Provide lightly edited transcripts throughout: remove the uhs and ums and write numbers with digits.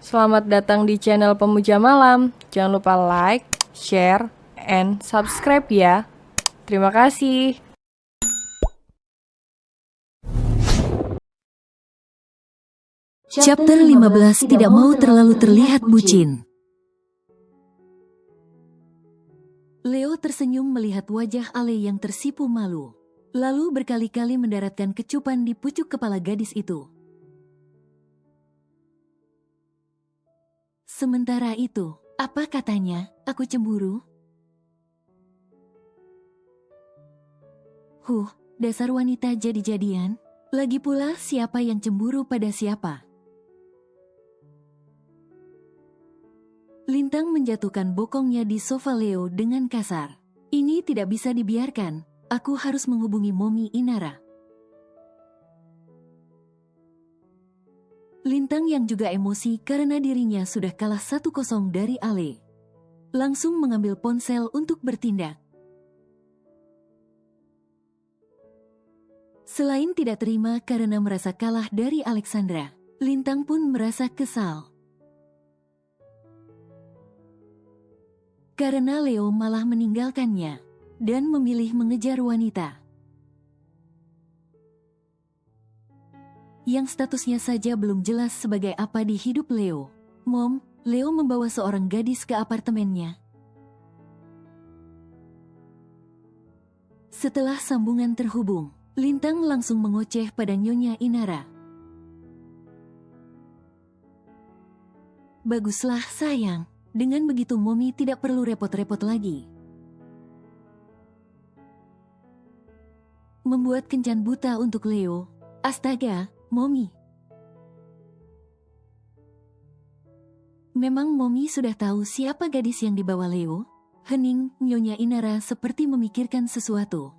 Selamat datang di channel Pemuja Malam. Jangan lupa like, share, and subscribe ya. Terima kasih. Chapter 15 tidak mau terlalu terlihat bucin. Leo tersenyum melihat wajah Ale yang tersipu malu. Lalu berkali-kali mendaratkan kecupan di pucuk kepala gadis itu. Sementara itu, apa katanya? Aku cemburu? Dasar wanita jadi-jadian. Lagi pula siapa yang cemburu pada siapa? Lintang menjatuhkan bokongnya di sofa Leo dengan kasar. Ini tidak bisa dibiarkan. Aku harus menghubungi Momi Inara. Lintang yang juga emosi karena dirinya sudah kalah 1-0 dari Ale. Langsung mengambil ponsel untuk bertindak. Selain tidak terima karena merasa kalah dari Alexandra, Lintang pun merasa kesal. Karena Leo malah meninggalkannya dan memilih mengejar wanita yang statusnya saja belum jelas sebagai apa di hidup Leo. Mom, Leo membawa seorang gadis ke apartemennya. Setelah sambungan terhubung, Lintang langsung mengoceh pada Nyonya Inara. Baguslah sayang, dengan begitu Momi tidak perlu repot-repot lagi. Membuat kencan buta untuk Leo. Astaga, Momi. Memang Momi sudah tahu siapa gadis yang dibawa Leo? Hening, Nyonya Inara seperti memikirkan sesuatu.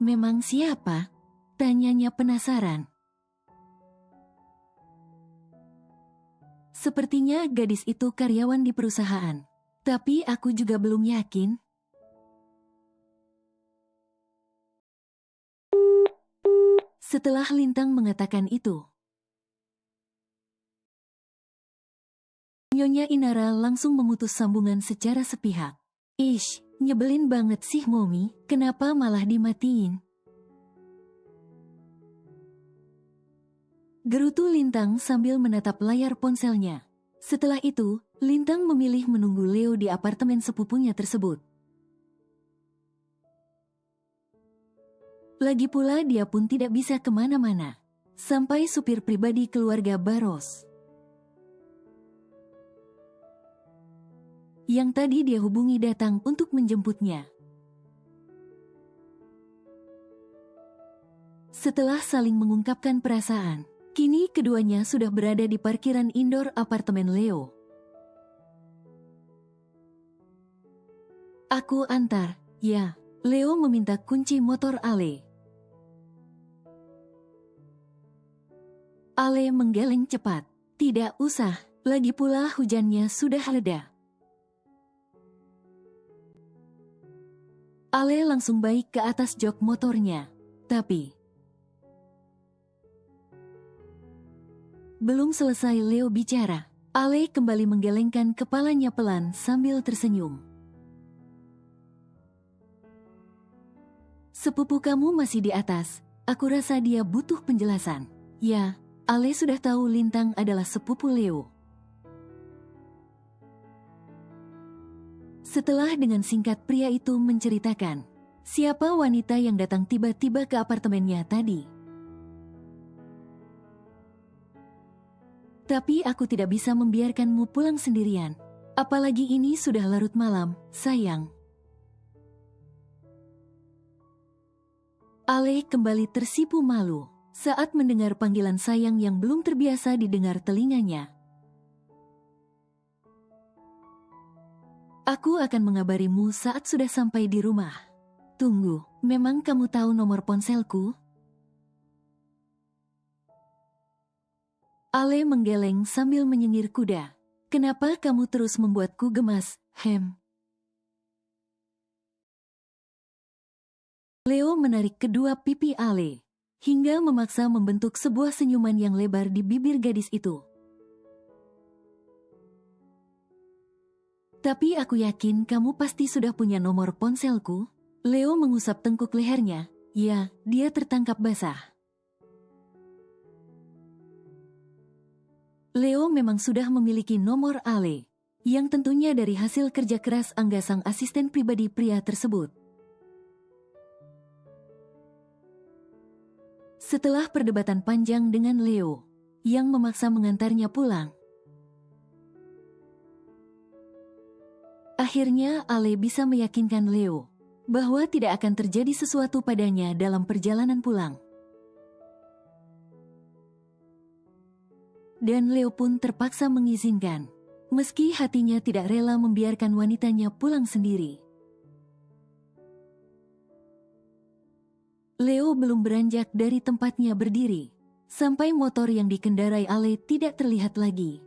Memang siapa? Tanyanya penasaran. Sepertinya gadis itu karyawan di perusahaan. Tapi aku juga belum yakin. Setelah Lintang mengatakan itu, Nyonya Inara langsung memutus sambungan secara sepihak. Ish, nyebelin banget sih Momi, kenapa malah dimatiin? Gerutu Lintang sambil menatap layar ponselnya. Setelah itu, Lintang memilih menunggu Leo di apartemen sepupunya tersebut. Lagi pula dia pun tidak bisa kemana-mana. Sampai supir pribadi keluarga Baros yang tadi dia hubungi datang untuk menjemputnya. Setelah saling mengungkapkan perasaan, kini keduanya sudah berada di parkiran indoor apartemen Leo. Aku antar, ya. Leo meminta kunci motor Ale. Ale menggeleng cepat. Tidak usah, lagi pula hujannya sudah reda. Ale langsung baik ke atas jok motornya. Tapi belum selesai Leo bicara, Ale kembali menggelengkan kepalanya pelan sambil tersenyum. Sepupu kamu masih di atas, aku rasa dia butuh penjelasan. Ya, Ale sudah tahu Lintang adalah sepupu Leo. Setelah dengan singkat pria itu menceritakan siapa wanita yang datang tiba-tiba ke apartemennya tadi. Tapi aku tidak bisa membiarkanmu pulang sendirian. Apalagi ini sudah larut malam, sayang. Ale kembali tersipu malu saat mendengar panggilan sayang yang belum terbiasa didengar telinganya. Aku akan mengabarimu saat sudah sampai di rumah. Tunggu, memang kamu tahu nomor ponselku? Ale menggeleng sambil menyengir kuda. Kenapa kamu terus membuatku gemas, Hem? Leo menarik kedua pipi Ale. hingga memaksa membentuk sebuah senyuman yang lebar di bibir gadis itu. Tapi aku yakin kamu pasti sudah punya nomor ponselku. Leo mengusap tengkuk lehernya. Ya, dia tertangkap basah. Leo memang sudah memiliki nomor Ale, yang tentunya dari hasil kerja keras Angga sang asisten pribadi pria tersebut. Setelah perdebatan panjang dengan Leo, yang memaksa mengantarnya pulang, akhirnya Ale bisa meyakinkan Leo bahwa tidak akan terjadi sesuatu padanya dalam perjalanan pulang. Dan Leo pun terpaksa mengizinkan, meski hatinya tidak rela membiarkan wanitanya pulang sendiri. Leo belum beranjak dari tempatnya berdiri, sampai motor yang dikendarai Ale tidak terlihat lagi.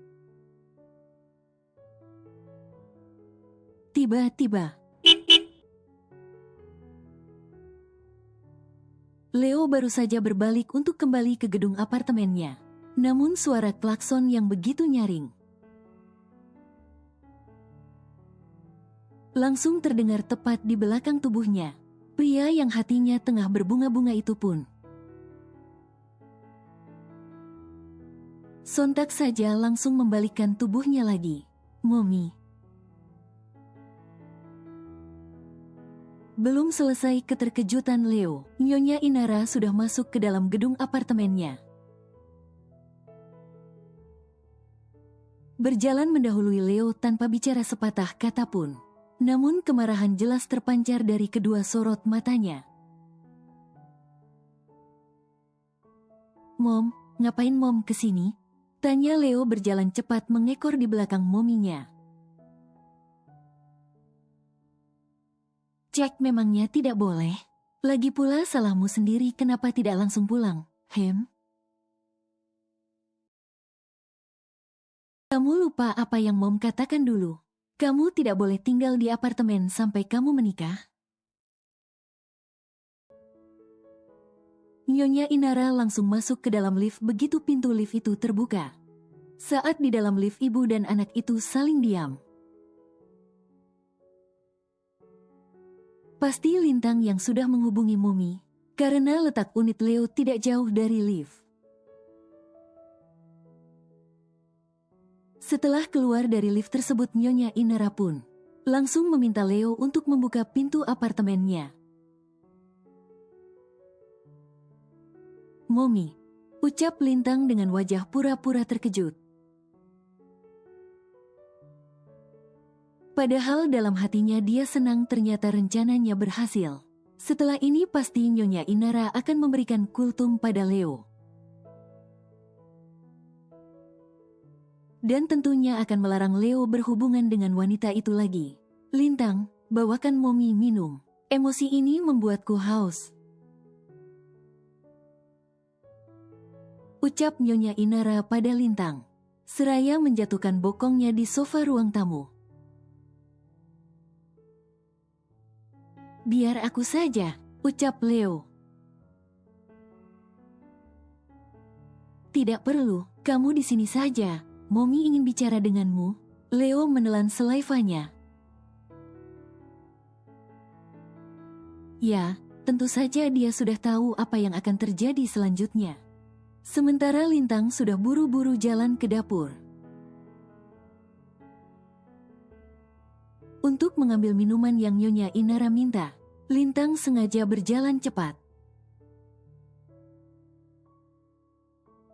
Tiba-tiba, Leo baru saja berbalik untuk kembali ke gedung apartemennya. Namun suara klakson yang begitu nyaring langsung terdengar tepat di belakang tubuhnya. Pria yang hatinya tengah berbunga-bunga itu pun sontak saja langsung membalikkan tubuhnya lagi. Mommy. Belum selesai keterkejutan Leo, Nyonya Inara sudah masuk ke dalam gedung apartemennya. Berjalan mendahului Leo tanpa bicara sepatah kata pun. Namun kemarahan jelas terpancar dari kedua sorot matanya. Mom, ngapain Mom kesini? Tanya Leo berjalan cepat mengekor di belakang mominya. Cek memangnya tidak boleh. Lagi pula salahmu sendiri kenapa tidak langsung pulang, Hem? Kamu lupa apa yang Mom katakan dulu. Kamu tidak boleh tinggal di apartemen sampai kamu menikah. Nyonya Inara langsung masuk ke dalam lift begitu pintu lift itu terbuka. Saat di dalam lift ibu dan anak itu saling diam. Pasti Lintang yang sudah menghubungi Momi, karena letak unit Leo tidak jauh dari lift. Setelah keluar dari lift tersebut, Nyonya Inara pun langsung meminta Leo untuk membuka pintu apartemennya. Momi, ucap Lintang dengan wajah pura-pura terkejut. Padahal dalam hatinya dia senang ternyata rencananya berhasil. Setelah ini pasti Nyonya Inara akan memberikan kultum pada Leo. Dan tentunya akan melarang Leo berhubungan dengan wanita itu lagi. Lintang, bawakan Momi minum. Emosi ini membuatku haus. Ucap Nyonya Inara pada Lintang, seraya menjatuhkan bokongnya di sofa ruang tamu. Biar aku saja, ucap Leo. Tidak perlu, kamu di sini saja. Momi ingin bicara denganmu. Leo menelan selaivanya. Ya, tentu saja dia sudah tahu apa yang akan terjadi selanjutnya. Sementara Lintang sudah buru-buru jalan ke dapur untuk mengambil minuman yang Nyonya Inara minta. Lintang sengaja berjalan cepat.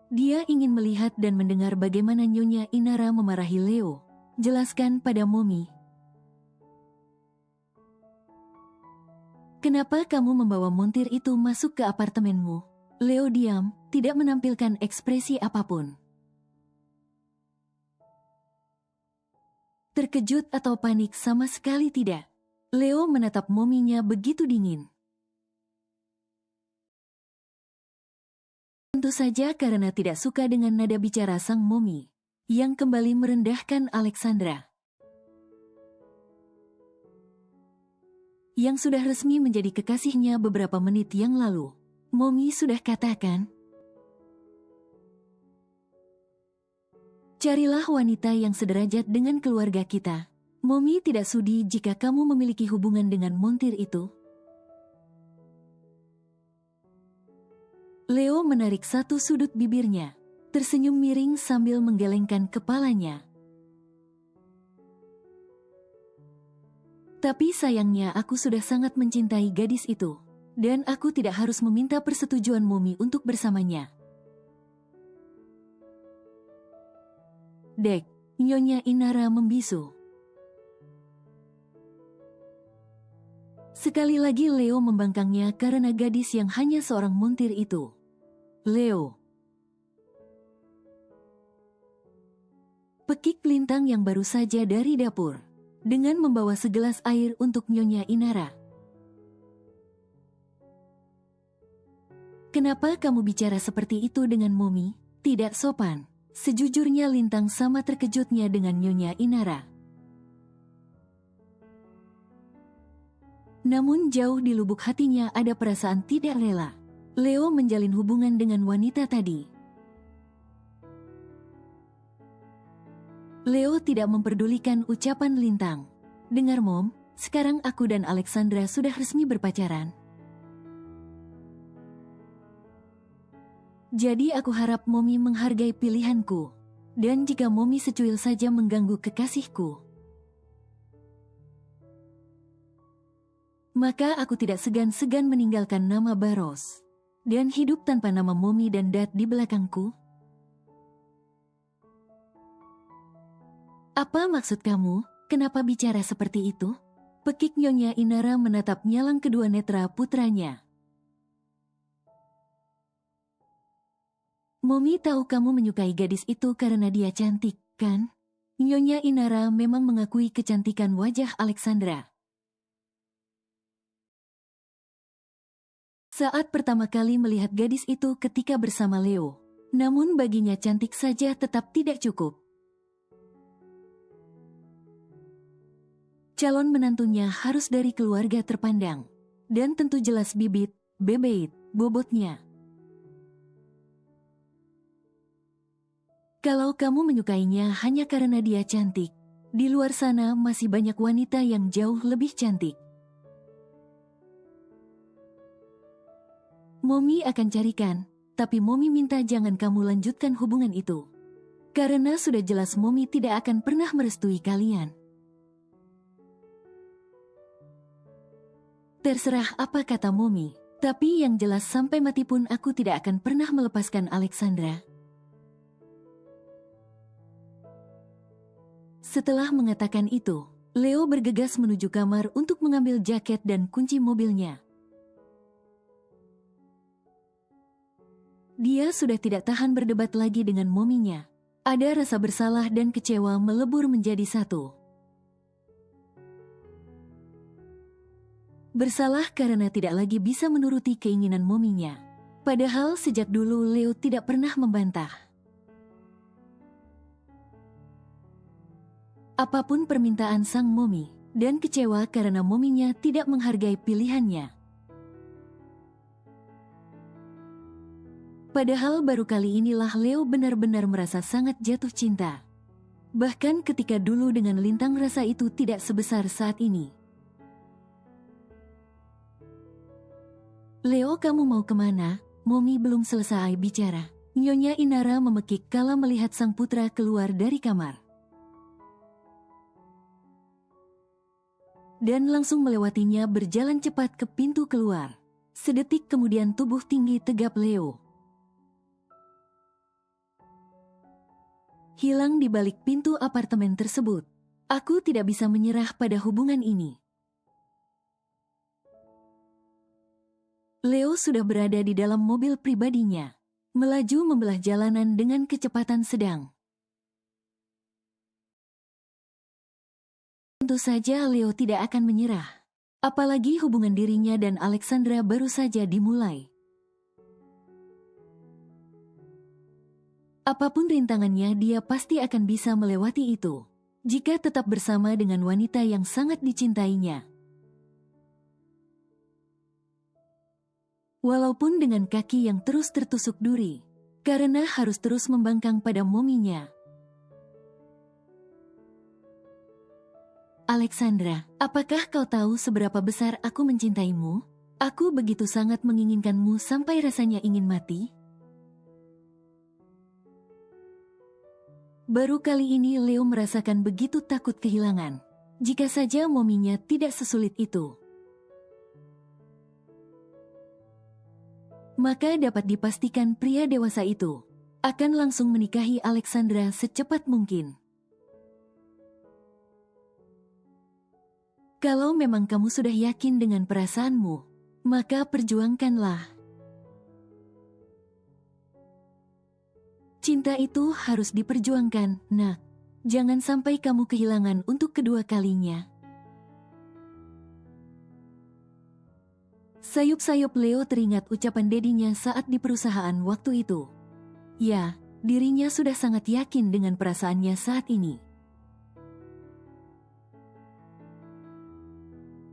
Dia ingin melihat dan mendengar bagaimana Nyonya Inara memarahi Leo. Jelaskan pada Momi. Kenapa kamu membawa montir itu masuk ke apartemenmu? Leo diam, tidak menampilkan ekspresi apapun. Terkejut atau panik sama sekali tidak. Leo menatap mominya begitu dingin. Tentu saja karena tidak suka dengan nada bicara sang momi, yang kembali merendahkan Alexandra. Yang sudah resmi menjadi kekasihnya beberapa menit yang lalu. Momi sudah katakan. Carilah wanita yang sederajat dengan keluarga kita. Momi tidak sudi jika kamu memiliki hubungan dengan montir itu. Leo menarik satu sudut bibirnya, tersenyum miring sambil menggelengkan kepalanya. Tapi sayangnya aku sudah sangat mencintai gadis itu, dan aku tidak harus meminta persetujuan Momi untuk bersamanya. Dek, Nyonya Inara membisu. Sekali lagi Leo membangkangnya karena gadis yang hanya seorang montir itu. Leo. Pekik Lintang yang baru saja dari dapur, dengan membawa segelas air untuk Nyonya Inara. Kenapa kamu bicara seperti itu dengan Momi? Tidak sopan. Sejujurnya Lintang sama terkejutnya dengan Nyonya Inara. Namun jauh di lubuk hatinya ada perasaan tidak rela. Leo menjalin hubungan dengan wanita tadi. Leo tidak memperdulikan ucapan Lintang. Dengar Mom, sekarang aku dan Alexandra sudah resmi berpacaran. Jadi aku harap Momi menghargai pilihanku. Dan jika Momi secuil saja mengganggu kekasihku, maka aku tidak segan-segan meninggalkan nama Baros dan hidup tanpa nama Momi dan Dad di belakangku. Apa maksud kamu? Kenapa bicara seperti itu? Pekik Nyonya Inara menatap nyalang kedua netra putranya. Momi tahu kamu menyukai gadis itu karena dia cantik, kan? Nyonya Inara memang mengakui kecantikan wajah Alexandra. Saat pertama kali melihat gadis itu ketika bersama Leo, namun baginya cantik saja tetap tidak cukup. Calon menantunya harus dari keluarga terpandang, dan tentu jelas bibit, bebeit, bobotnya. Kalau kamu menyukainya hanya karena dia cantik, di luar sana masih banyak wanita yang jauh lebih cantik. Momi akan carikan, tapi Momi minta jangan kamu lanjutkan hubungan itu. Karena sudah jelas Momi tidak akan pernah merestui kalian. Terserah apa kata Momi, tapi yang jelas sampai mati pun aku tidak akan pernah melepaskan Alexandra. Setelah mengatakan itu, Leo bergegas menuju kamar untuk mengambil jaket dan kunci mobilnya. Dia sudah tidak tahan berdebat lagi dengan Mominya. Ada rasa bersalah dan kecewa melebur menjadi satu. Bersalah karena tidak lagi bisa menuruti keinginan Mominya. Padahal sejak dulu Leo tidak pernah membantah. Apapun permintaan sang Momi, dan kecewa karena Mominya tidak menghargai pilihannya. Padahal baru kali inilah Leo benar-benar merasa sangat jatuh cinta. Bahkan ketika dulu dengan Lintang rasa itu tidak sebesar saat ini. Leo, kamu mau kemana? Momi belum selesai bicara. Nyonya Inara memekik kala melihat sang putra keluar dari kamar. Dan langsung melewatinya berjalan cepat ke pintu keluar. Sedetik kemudian tubuh tinggi tegap Leo hilang di balik pintu apartemen tersebut. Aku tidak bisa menyerah pada hubungan ini. Leo sudah berada di dalam mobil pribadinya, melaju membelah jalanan dengan kecepatan sedang. Tentu saja Leo tidak akan menyerah. Apalagi hubungan dirinya dan Alexandra baru saja dimulai. Apapun rintangannya, dia pasti akan bisa melewati itu, jika tetap bersama dengan wanita yang sangat dicintainya. Walaupun dengan kaki yang terus tertusuk duri, karena harus terus membangkang pada mominya. Alexandra, apakah kau tahu seberapa besar aku mencintaimu? Aku begitu sangat menginginkanmu sampai rasanya ingin mati. Baru kali ini Leo merasakan begitu takut kehilangan. Jika saja mominya tidak sesulit itu, maka dapat dipastikan pria dewasa itu akan langsung menikahi Alexandra secepat mungkin. Kalau memang kamu sudah yakin dengan perasaanmu, maka perjuangkanlah. Cinta itu harus diperjuangkan, nak. Jangan sampai kamu kehilangan untuk kedua kalinya. Sayup-sayup Leo teringat ucapan dedinya saat di perusahaan waktu itu. Ya, dirinya sudah sangat yakin dengan perasaannya saat ini.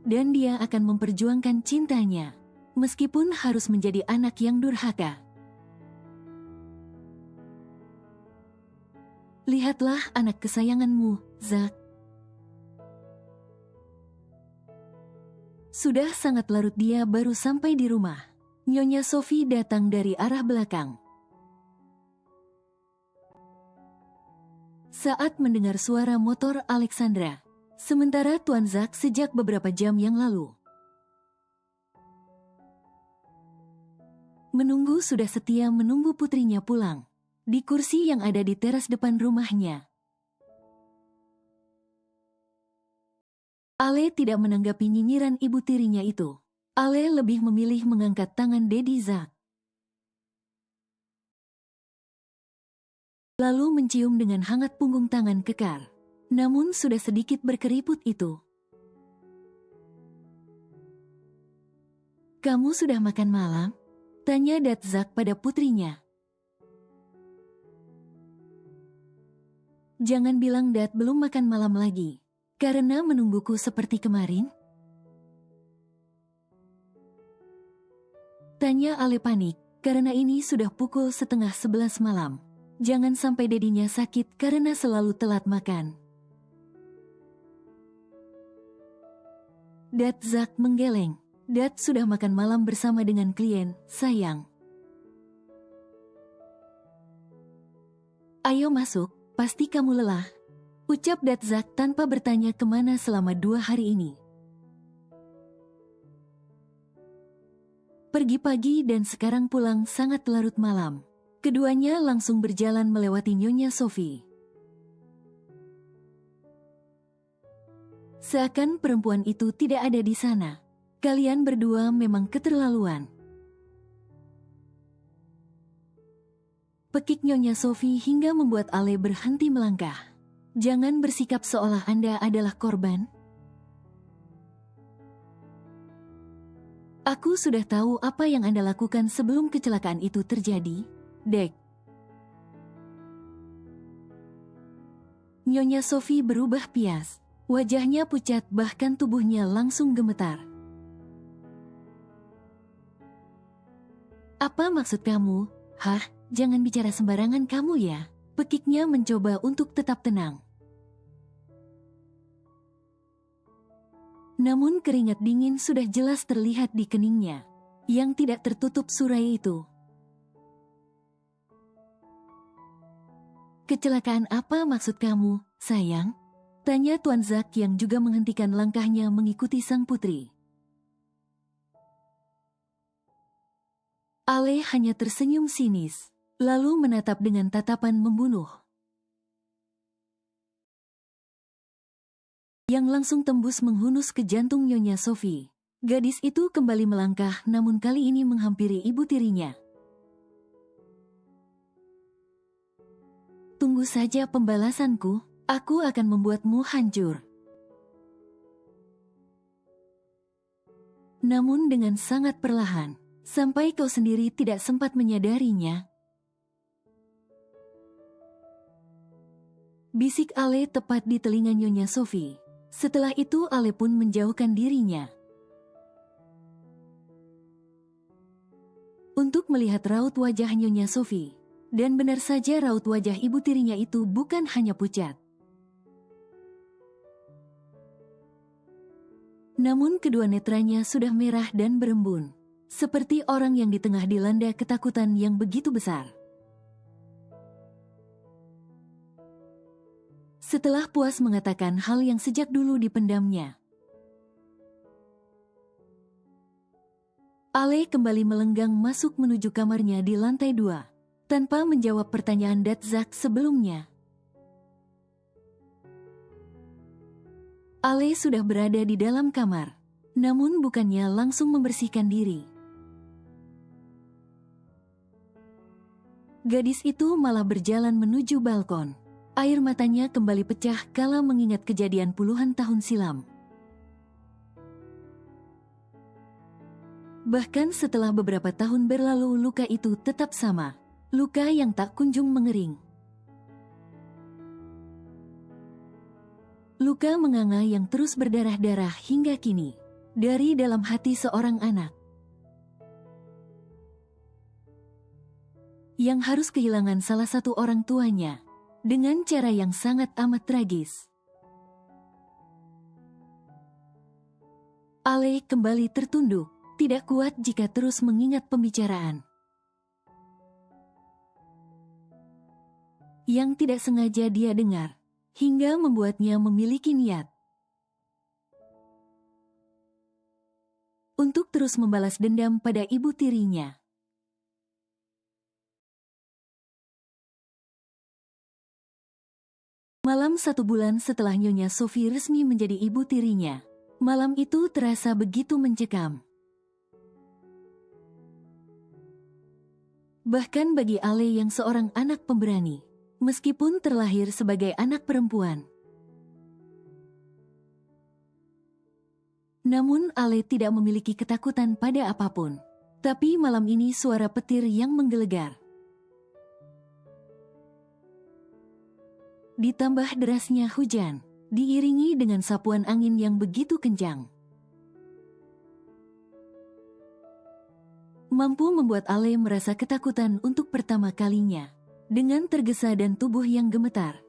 Dan dia akan memperjuangkan cintanya, meskipun harus menjadi anak yang durhaka. Lihatlah anak kesayanganmu, Zack. Sudah sangat larut dia baru sampai di rumah. Nyonya Sophie datang dari arah belakang. Saat mendengar suara motor Alexandra, sementara Tuan Zack sejak beberapa jam yang lalu menunggu sudah setia menunggu putrinya pulang di kursi yang ada di teras depan rumahnya. Ale tidak menanggapi nyinyiran ibu tirinya itu. Ale lebih memilih mengangkat tangan Dedi Zack, lalu mencium dengan hangat punggung tangan kekar, namun sudah sedikit berkeriput itu. Kamu sudah makan malam? Tanya Dat Zack pada putrinya. Jangan bilang Dat belum makan malam lagi, karena menungguku seperti kemarin? Tanya Ale panik, karena ini sudah pukul 10:30 malam. Jangan sampai dedinya sakit karena selalu telat makan. Dat Zack menggeleng. Dat sudah makan malam bersama dengan klien, sayang. Ayo masuk, pasti kamu lelah. Ucap Dat Zack tanpa bertanya kemana selama 2 hari ini. Pergi pagi dan sekarang pulang sangat larut malam. Keduanya langsung berjalan melewati Nyonya Sophie. Seakan perempuan itu tidak ada di sana. Kalian berdua memang keterlaluan. Pekik Nyonya Sophie hingga membuat Ale berhenti melangkah. Jangan bersikap seolah Anda adalah korban. Aku sudah tahu apa yang Anda lakukan sebelum kecelakaan itu terjadi, Dek. Nyonya Sophie berubah pias. Wajahnya pucat bahkan tubuhnya langsung gemetar. Apa maksud kamu? Hah, jangan bicara sembarangan kamu ya. Pekiknya mencoba untuk tetap tenang. Namun keringat dingin sudah jelas terlihat di keningnya, yang tidak tertutup surai itu. Kecelakaan apa maksud kamu, sayang? Tanya Tuan Zack yang juga menghentikan langkahnya mengikuti sang putri. Ale hanya tersenyum sinis, lalu menatap dengan tatapan membunuh, yang langsung tembus menghunus ke jantung Nyonya Sophie. Gadis itu kembali melangkah namun kali ini menghampiri ibu tirinya. Tunggu saja pembalasanku, aku akan membuatmu hancur. Namun dengan sangat perlahan, sampai kau sendiri tidak sempat menyadarinya. Bisik Ale tepat di telinga Nyonya Sophie. Setelah itu Ale pun menjauhkan dirinya. untuk melihat raut wajah Nyonya Sophie. Dan benar saja raut wajah ibu tirinya itu bukan hanya pucat. Namun kedua netranya sudah merah dan berembun, seperti orang yang di tengah dilanda ketakutan yang begitu besar. Setelah puas mengatakan hal yang sejak dulu dipendamnya, Ale kembali melenggang masuk menuju kamarnya di lantai 2. Tanpa menjawab pertanyaan Datzak sebelumnya. Ale sudah berada di dalam kamar, namun bukannya langsung membersihkan diri. Gadis itu malah berjalan menuju balkon. Air matanya kembali pecah kala mengingat kejadian puluhan tahun silam. Bahkan setelah beberapa tahun berlalu, luka itu tetap sama. Luka yang tak kunjung mengering. Luka menganga yang terus berdarah-darah hingga kini. Dari dalam hati seorang anak yang harus kehilangan salah satu orang tuanya dengan cara yang sangat amat tragis. Ale kembali tertunduk, tidak kuat jika terus mengingat pembicaraan yang tidak sengaja dia dengar, hingga membuatnya memiliki niat untuk terus membalas dendam pada ibu tirinya. Malam 1 bulan setelah Nyonya Sophie resmi menjadi ibu tirinya, malam itu terasa begitu mencekam. Bahkan bagi Ale yang seorang anak pemberani, meskipun terlahir sebagai anak perempuan. Namun Ale tidak memiliki ketakutan pada apapun. Tapi malam ini suara petir yang menggelegar, ditambah derasnya hujan, diiringi dengan sapuan angin yang begitu kencang, mampu membuat Ale merasa ketakutan untuk pertama kalinya. Dengan tergesa dan tubuh yang gemetar,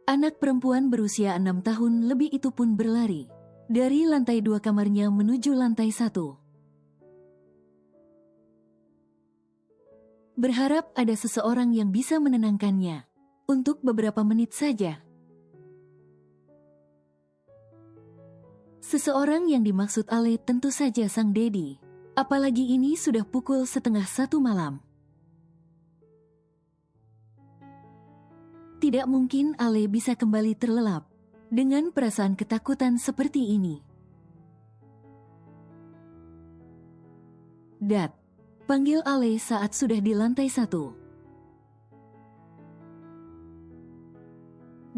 anak perempuan berusia 6 tahun lebih itu pun berlari dari lantai 2 kamarnya menuju lantai 1. Berharap ada seseorang yang bisa menenangkannya untuk beberapa menit saja. Seseorang yang dimaksud Ale tentu saja sang Dedi. Apalagi ini sudah pukul 12:30 malam. Tidak mungkin Ale bisa kembali terlelap dengan perasaan ketakutan seperti ini. Dat, panggil Ale saat sudah di lantai 1.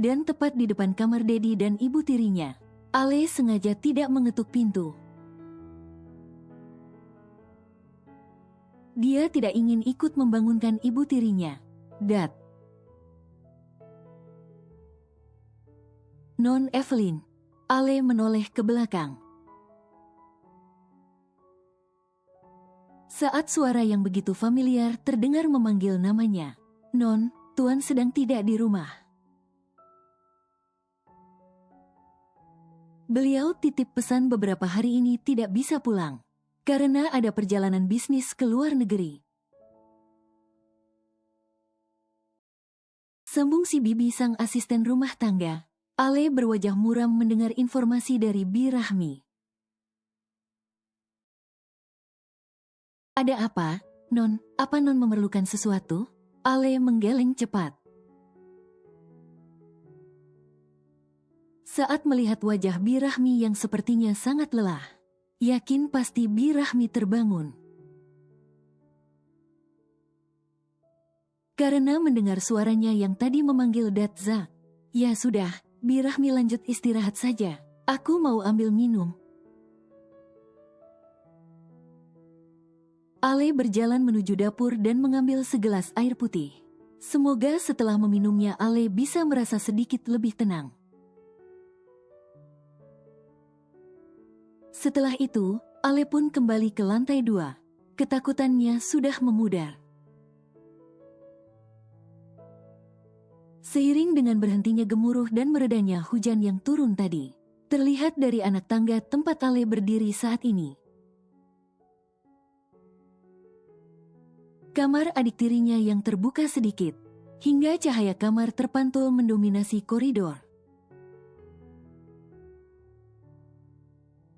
Dan tepat di depan kamar Dedi dan ibu tirinya, Ale sengaja tidak mengetuk pintu. Dia tidak ingin ikut membangunkan ibu tirinya. Dat. Non Evelyn. Ale menoleh ke belakang. Saat suara yang begitu familiar terdengar memanggil namanya. Non, Tuan sedang tidak di rumah. Beliau titip pesan beberapa hari ini tidak bisa pulang karena ada perjalanan bisnis ke luar negeri. Sambung si Bibi sang asisten rumah tangga. Ale berwajah muram mendengar informasi dari Bi Rahmi. Ada apa, Non? Apa Non memerlukan sesuatu? Ale menggeleng cepat. Saat melihat wajah Bi Rahmi yang sepertinya sangat lelah, yakin pasti Bi Rahmi terbangun. Karena mendengar suaranya yang tadi memanggil Datzak. Ya sudah, Bi Rahmi lanjut istirahat saja. Aku mau ambil minum. Ale berjalan menuju dapur dan mengambil segelas air putih. Semoga setelah meminumnya Ale bisa merasa sedikit lebih tenang. Setelah itu, Ale pun kembali ke lantai 2. Ketakutannya sudah memudar. Seiring dengan berhentinya gemuruh dan meredanya hujan yang turun tadi, terlihat dari anak tangga tempat Ale berdiri saat ini. Kamar adik tirinya yang terbuka sedikit, hingga cahaya kamar terpantul mendominasi koridor.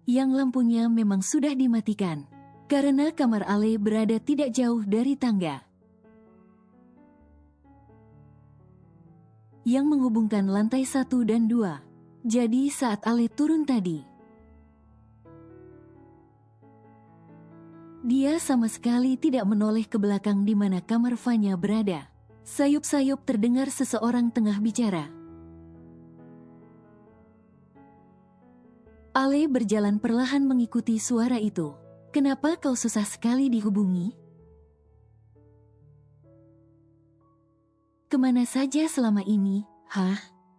Yang lampunya memang sudah dimatikan, karena kamar Ale berada tidak jauh dari tangga yang menghubungkan lantai 1 dan 2. Jadi saat Ale turun tadi, dia sama sekali tidak menoleh ke belakang di mana kamar Vanya berada. Sayup-sayup terdengar seseorang tengah bicara. Ale berjalan perlahan mengikuti suara itu. Kenapa kau susah sekali dihubungi? Kemana saja selama ini? Hah?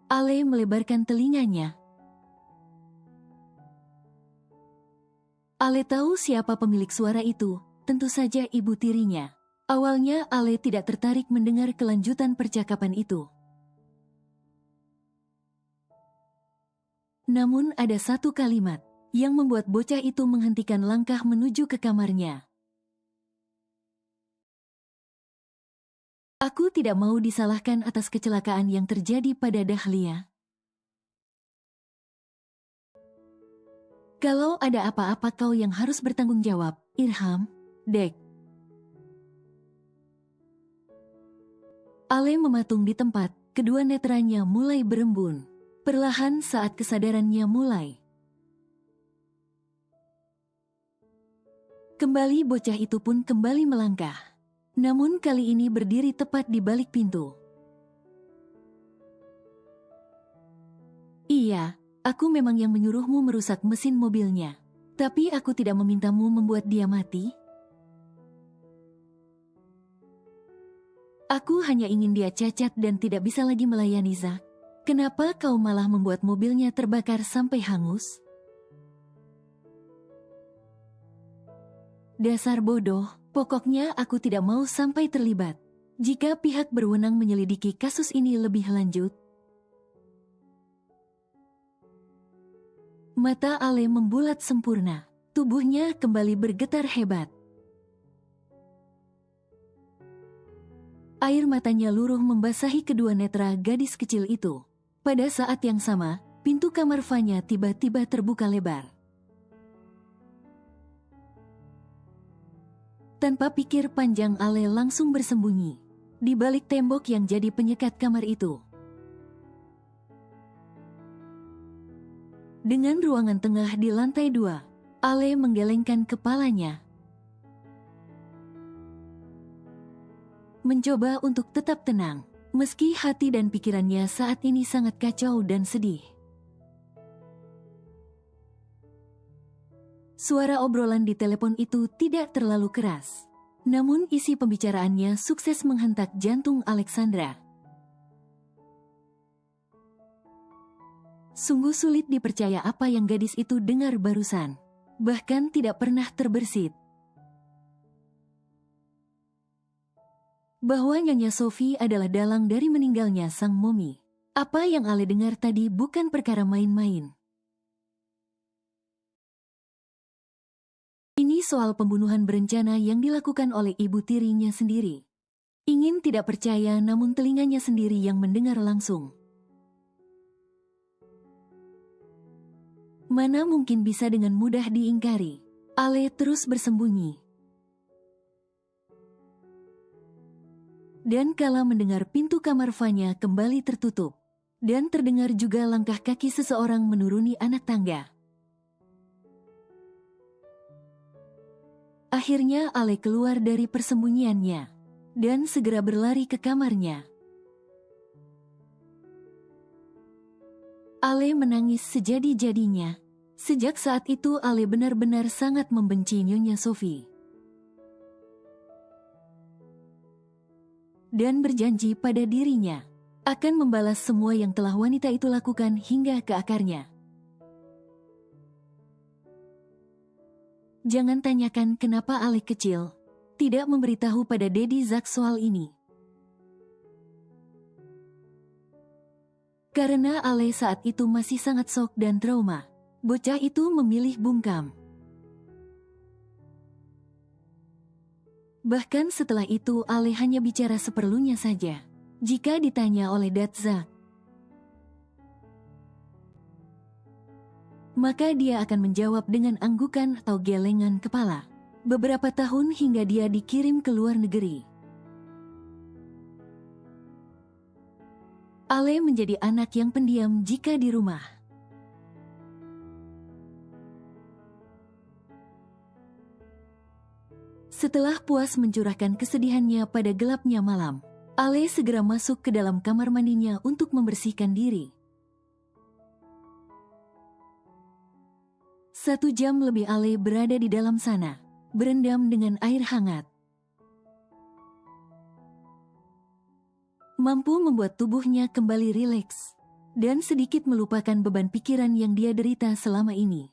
Ale melebarkan telinganya. Ale tahu siapa pemilik suara itu, tentu saja ibu tirinya. Awalnya Ale tidak tertarik mendengar kelanjutan percakapan itu. Namun ada satu kalimat yang membuat bocah itu menghentikan langkah menuju ke kamarnya. Aku tidak mau disalahkan atas kecelakaan yang terjadi pada Dahlia. Kalau ada apa-apa kau yang harus bertanggung jawab, Irham, Dek. Ale mematung di tempat, kedua netranya mulai berembun. Perlahan saat kesadarannya mulai. Kembali bocah itu pun kembali melangkah. Namun kali ini berdiri tepat di balik pintu. Iya, aku memang yang menyuruhmu merusak mesin mobilnya. Tapi aku tidak memintamu membuat dia mati. Aku hanya ingin dia cacat dan tidak bisa lagi melayani Zack. Kenapa kau malah membuat mobilnya terbakar sampai hangus? Dasar bodoh, pokoknya aku tidak mau sampai terlibat. Jika pihak berwenang menyelidiki kasus ini lebih lanjut. Mata Ale membulat sempurna, tubuhnya kembali bergetar hebat. Air matanya luruh membasahi kedua netra gadis kecil itu. Pada saat yang sama, pintu kamar Vanya tiba-tiba terbuka lebar. Tanpa pikir panjang Ale langsung bersembunyi di balik tembok yang jadi penyekat kamar itu. Dengan ruangan tengah di lantai 2, Ale menggelengkan kepalanya. Mencoba untuk tetap tenang. Meski hati dan pikirannya saat ini sangat kacau dan sedih. Suara obrolan di telepon itu tidak terlalu keras. Namun isi pembicaraannya sukses menghentak jantung Alexandra. Sungguh sulit dipercaya apa yang gadis itu dengar barusan. Bahkan tidak pernah terbersit. Bahwa Nyonya Sophie adalah dalang dari meninggalnya sang momi. Apa yang Ale dengar tadi bukan perkara main-main. Ini soal pembunuhan berencana yang dilakukan oleh ibu tirinya sendiri. Ingin tidak percaya namun telinganya sendiri yang mendengar langsung. Mana mungkin bisa dengan mudah diingkari. Ale terus bersembunyi. Dan kala mendengar pintu kamar Vanya kembali tertutup, dan terdengar juga langkah kaki seseorang menuruni anak tangga. Akhirnya Ale keluar dari persembunyiannya, dan segera berlari ke kamarnya. Ale menangis sejadi-jadinya. Sejak saat itu Ale benar-benar sangat membenci Nyonya Sophie. Dan berjanji pada dirinya akan membalas semua yang telah wanita itu lakukan hingga ke akarnya. Jangan tanyakan kenapa Ale kecil tidak memberitahu pada Daddy Zack soal ini. Karena Ale saat itu masih sangat shock dan trauma, bocah itu memilih bungkam. Bahkan setelah itu Ale hanya bicara seperlunya saja jika ditanya oleh Dad Zack. Maka dia akan menjawab dengan anggukan atau gelengan kepala. Beberapa tahun hingga dia dikirim ke luar negeri. Ale menjadi anak yang pendiam jika di rumah. Setelah puas mencurahkan kesedihannya pada gelapnya malam, Ale segera masuk ke dalam kamar mandinya untuk membersihkan diri. 1 jam lebih Ale berada di dalam sana, berendam dengan air hangat. Mampu membuat tubuhnya kembali rileks dan sedikit melupakan beban pikiran yang dia derita selama ini.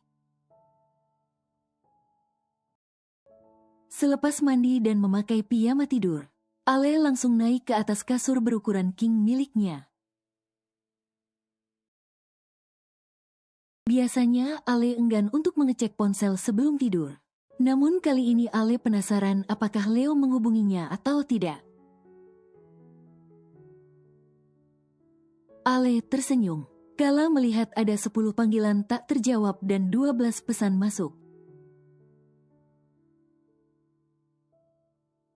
Selepas mandi dan memakai piyama tidur, Ale langsung naik ke atas kasur berukuran king miliknya. Biasanya Ale enggan untuk mengecek ponsel sebelum tidur. Namun kali ini Ale penasaran apakah Leo menghubunginya atau tidak. Ale tersenyum kala melihat ada 10 panggilan tak terjawab dan 12 pesan masuk.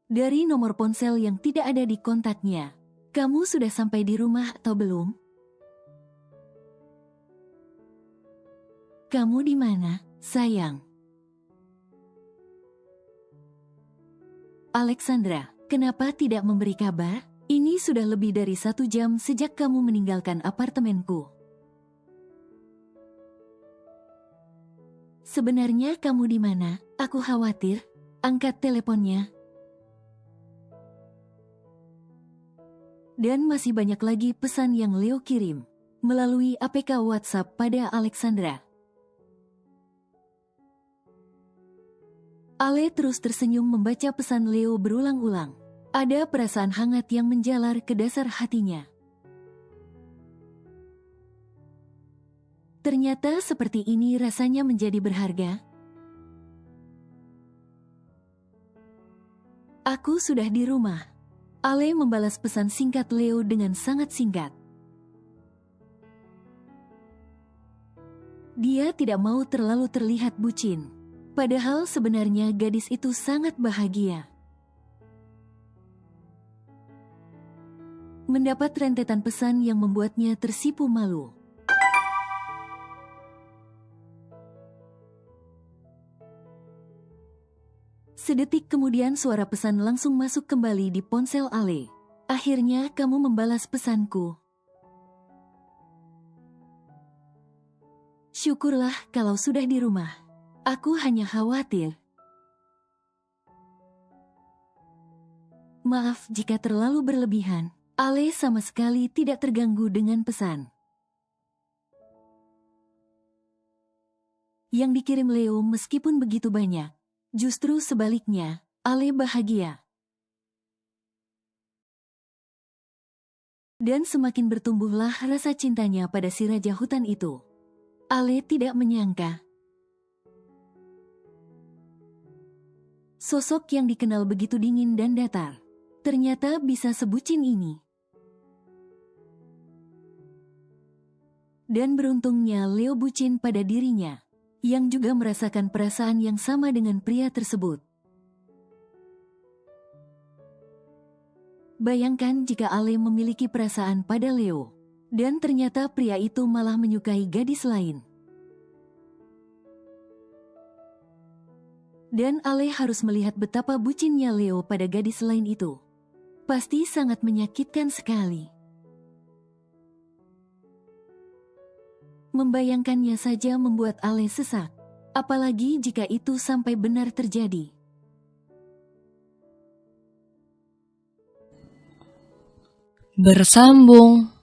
Dari nomor ponsel yang tidak ada di kontaknya. Kamu sudah sampai di rumah atau belum? Kamu di mana, sayang? Alexandra, kenapa tidak memberi kabar? Ini sudah lebih dari 1 jam sejak kamu meninggalkan apartemenku. Sebenarnya kamu di mana? Aku khawatir. Angkat teleponnya. Dan masih banyak lagi pesan yang Leo kirim melalui APK WhatsApp pada Alexandra. Ale terus tersenyum membaca pesan Leo berulang-ulang. Ada perasaan hangat yang menjalar ke dasar hatinya. Ternyata seperti ini rasanya menjadi berharga. Aku sudah di rumah. Ale membalas pesan singkat Leo dengan sangat singkat. Dia tidak mau terlalu terlihat bucin. Padahal sebenarnya gadis itu sangat bahagia. Mendapat rentetan pesan yang membuatnya tersipu malu. Sedetik kemudian suara pesan langsung masuk kembali di ponsel Ale. Akhirnya kamu membalas pesanku. Syukurlah kalau sudah di rumah. Aku hanya khawatir. Maaf jika terlalu berlebihan. Ale sama sekali tidak terganggu dengan pesan yang dikirim Leo meskipun begitu banyak. Justru sebaliknya, Ale bahagia. Dan semakin bertumbuhlah rasa cintanya pada si raja hutan itu. Ale tidak menyangka sosok yang dikenal begitu dingin dan datar ternyata bisa sebucin ini. Dan beruntungnya Leo bucin pada dirinya, yang juga merasakan perasaan yang sama dengan pria tersebut. Bayangkan jika Ale memiliki perasaan pada Leo, dan ternyata pria itu malah menyukai gadis lain. Dan Ale harus melihat betapa bucinnya Leo pada gadis lain itu. Pasti sangat menyakitkan sekali. Membayangkannya saja membuat Ale sesak, apalagi jika itu sampai benar terjadi. Bersambung.